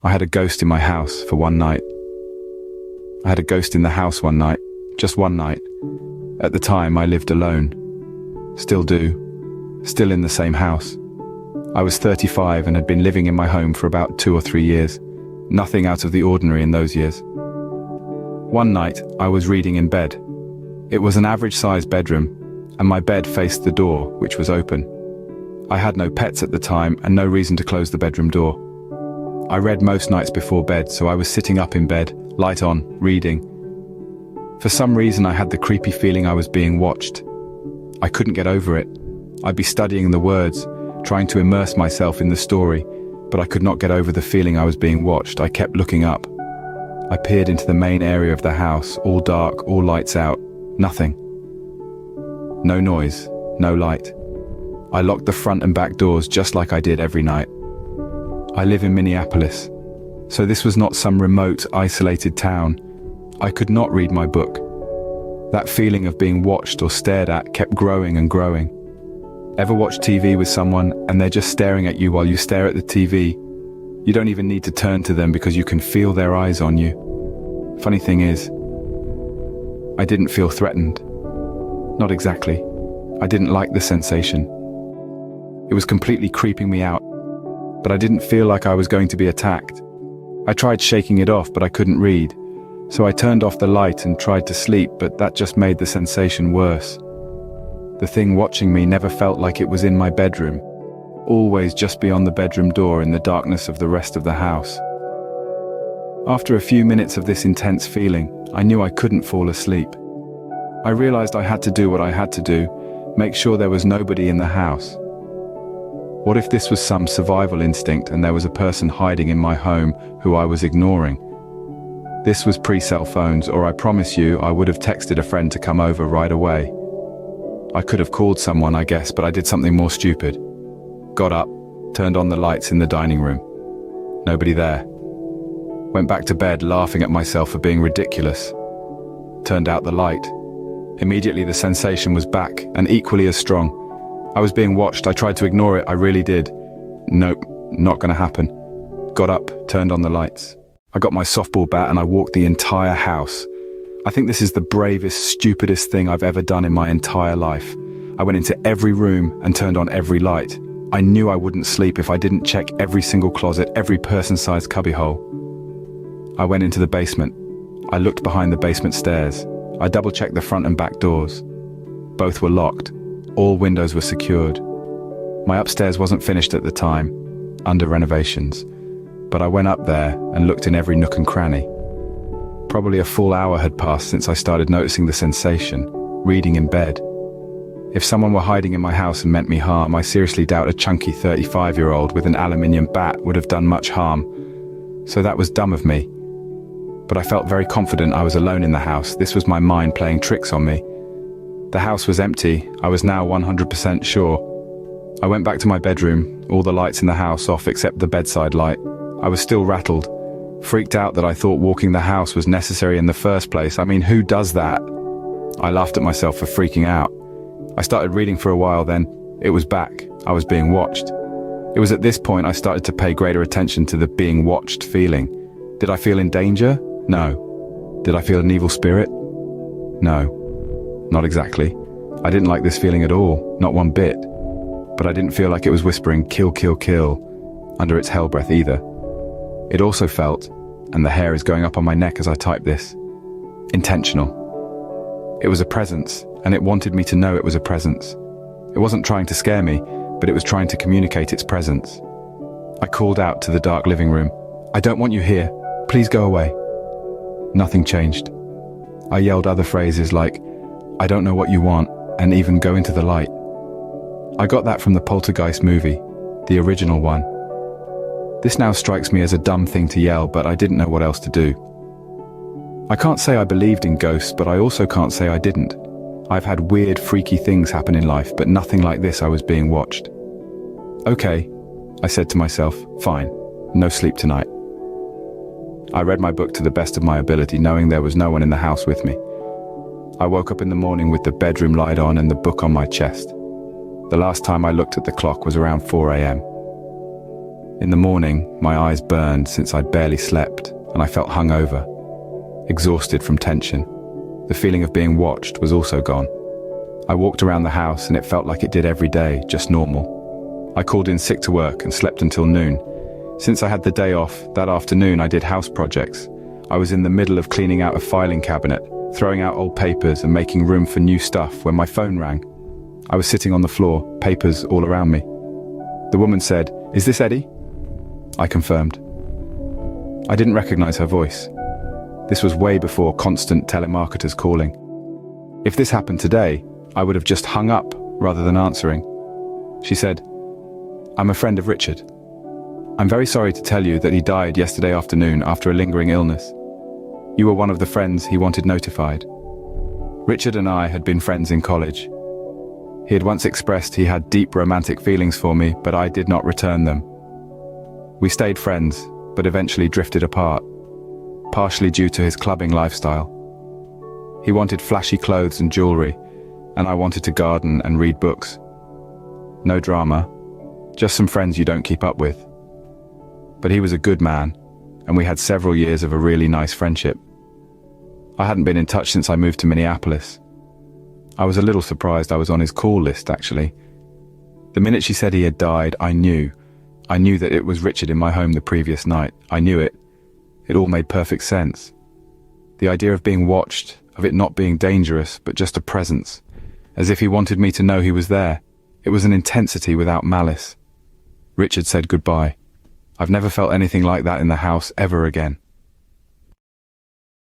I had a ghost in my house for one night. I had a ghost in the house one night, just one night. At the time, I lived alone. Still do. Still in the same house. I was 35 and had been living in my home for about 2 or 3 years. Nothing out of the ordinary in those years. One night, I was reading in bed. It was an average-sized bedroom, and my bed faced the door, which was open. I had no pets at the time and no reason to close the bedroom door. I read most nights before bed, so I was sitting up in bed, light on, reading. For some reason, I had the creepy feeling I was being watched. I couldn't get over it. I'd be studying the words, trying to immerse myself in the story, but I could not get over the feeling I was being watched. I kept looking up. I peered into the main area of the house, all dark, all lights out, nothing. No noise, no light. I locked the front and back doors just like I did every night. I live in Minneapolis, so this was not some remote, isolated town. I could not read my book. That feeling of being watched or stared at kept growing and growing. Ever watch TV with someone and they're just staring at you while you stare at the TV? You don't even need to turn to them because you can feel their eyes on you. Funny thing is, I didn't feel threatened. Not exactly. I didn't like the sensation. It was completely creeping me out, but I didn't feel like I was going to be attacked. I tried shaking it off, but I couldn't read. So I turned off the light and tried to sleep, but that just made the sensation worse. The thing watching me never felt like it was in my bedroom, always just beyond the bedroom door in the darkness of the rest of the house. After a few minutes of this intense feeling, I knew I couldn't fall asleep. I realized I had to do what I had to do, make sure there was nobody in the house. What if this was some survival instinct and there was a person hiding in my home who I was ignoring? This was pre-cell phones, or I promise you I would have texted a friend to come over right away. I could have called someone, I guess, but I did something more stupid. Got up, turned on the lights in the dining room. Nobody there. Went back to bed laughing at myself for being ridiculous. Turned out the light. Immediately the sensation was back, and equally as strong. I was being watched. I tried to ignore it. I really did. Nope, not gonna happen. Got up, turned on the lights. I got my softball bat and I walked the entire house. I think this is the bravest, stupidest thing I've ever done in my entire life. I went into every room and turned on every light. I knew I wouldn't sleep if I didn't check every single closet, every person-sized cubbyhole. I went into the basement. I looked behind the basement stairs. I double-checked the front and back doors. Both were locked. All windows were secured. My upstairs wasn't finished at the time, under renovations, but I went up there and looked in every nook and cranny. Probably a full hour had passed since I started noticing the sensation, reading in bed. If someone were hiding in my house and meant me harm, I seriously doubt a chunky 35-year-old with an aluminium bat would have done much harm. So that was dumb of me. But I felt very confident I was alone in the house. This was my mind playing tricks on me. The house was empty. I was now 100% sure. I went back to my bedroom, all the lights in the house off except the bedside light. I was still rattled, freaked out that I thought walking the house was necessary in the first place. I mean, who does that? I laughed at myself for freaking out. I started reading for a while, then it was back. I was being watched. It was at this point I started to pay greater attention to the being watched feeling. Did I feel in danger? No. Did I feel an evil spirit? No. Not exactly. I didn't like this feeling at all, not one bit. But I didn't feel like it was whispering, kill, kill, kill, under its hell breath either. It also felt, and the hair is going up on my neck as I type this, intentional. It was a presence, and it wanted me to know it was a presence. It wasn't trying to scare me, but it was trying to communicate its presence. I called out to the dark living room, "I don't want you here. Please go away." Nothing changed. I yelled other phrases like, "I don't know what you want," and even "go into the light." I got that from the Poltergeist movie, the original one. This now strikes me as a dumb thing to yell, but I didn't know what else to do. I can't say I believed in ghosts, but I also can't say I didn't. I've had weird, freaky things happen in life, but nothing like this. I was being watched. Okay, I said to myself, fine, no sleep tonight. I read my book to the best of my ability, knowing there was no one in the house with me. I woke up in the morning with the bedroom light on and the book on my chest. The last time I looked at the clock was around 4 a.m. In the morning, my eyes burned since I'd barely slept, and I felt hungover, exhausted from tension. The feeling of being watched was also gone. I walked around the house and it felt like it did every day, just normal. I called in sick to work and slept until noon. Since I had the day off, that afternoon I did house projects. I was in the middle of cleaning out a filing cabinet, throwing out old papers and making room for new stuff when my phone rang. I was sitting on the floor, papers all around me. The woman said, "Is this Eddie?" I confirmed. I didn't recognize her voice. This was way before constant telemarketers calling. If this happened today, I would have just hung up rather than answering. She said, "I'm a friend of Richard. I'm very sorry to tell you that he died yesterday afternoon after a lingering illness. You were one of the friends he wanted notified." Richard and I had been friends in college. He had once expressed he had deep romantic feelings for me, but I did not return them. We stayed friends, but eventually drifted apart, partially due to his clubbing lifestyle. He wanted flashy clothes and jewelry, and I wanted to garden and read books. No drama, just some friends you don't keep up with. But he was a good man, and we had several years of a really nice friendship. I hadn't been in touch since I moved to Minneapolis. I was a little surprised I was on his call list, actually. The minute she said he had died, I knew that it was Richard in my home the previous night. I knew it. It all made perfect sense. The idea of being watched, of it not being dangerous, but just a presence, as if he wanted me to know he was there. It was an intensity without malice. Richard said goodbye. I've never felt anything like that in the house ever again.